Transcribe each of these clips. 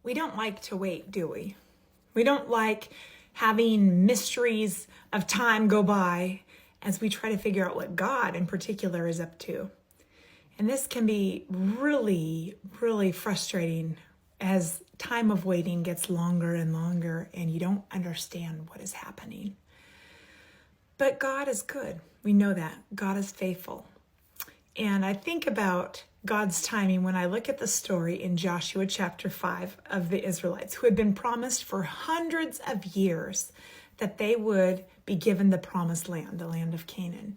We don't like to wait, do we? We don't like having mysteries of time go by as we try to figure out what God in particular is up to. And this can be really, really frustrating as time of waiting gets longer and longer and you don't understand what is happening. But God is good. We know that. God is faithful. And I think about God's timing when I look at the story in Joshua chapter 5 of the Israelites who had been promised for hundreds of years that they would be given the promised land, the land of Canaan.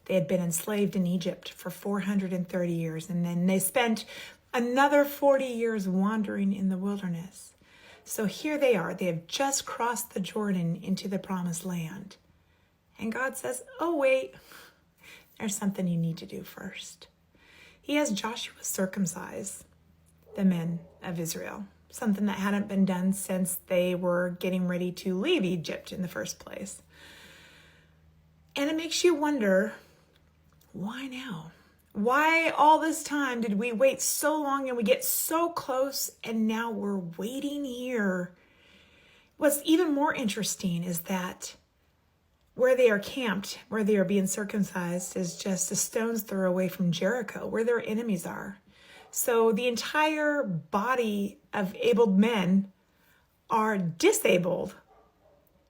They had been enslaved in Egypt for 430 years, and then they spent another 40 years wandering in the wilderness. So here they are. They have just crossed the Jordan into the promised land. And God says, oh, wait, there's something you need to do first. He has Joshua circumcise the men of Israel, something that hadn't been done since they were getting ready to leave Egypt in the first place. And it makes you wonder, why now? Why all this time did we wait so long and we get so close and now we're waiting here? What's even more interesting is that where they are camped, where they are being circumcised, is just a stone's throw away from Jericho, where their enemies are. So the entire body of abled men are disabled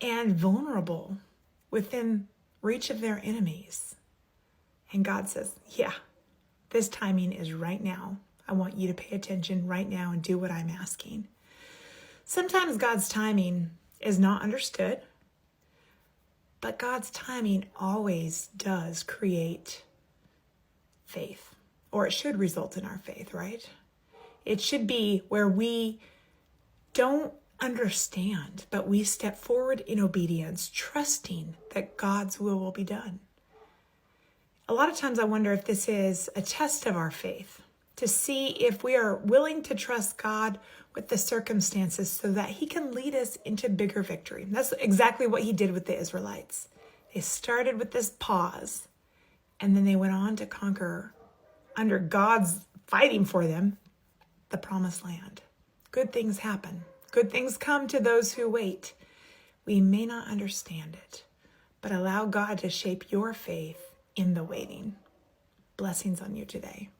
and vulnerable within reach of their enemies. And God says, yeah, this timing is right now. I want you to pay attention right now and do what I'm asking. Sometimes God's timing is not understood. But God's timing always does create faith, or it should result in our faith, right? It should be where we don't understand, but we step forward in obedience, trusting that God's will be done. A lot of times I wonder if this is a test of our faith, to see if we are willing to trust God with the circumstances so that he can lead us into bigger victory. That's exactly what he did with the Israelites. They started with this pause, and then they went on to conquer, under God's fighting for them, the promised land. Good things happen. Good things come to those who wait. We may not understand it, but allow God to shape your faith in the waiting. Blessings on you today.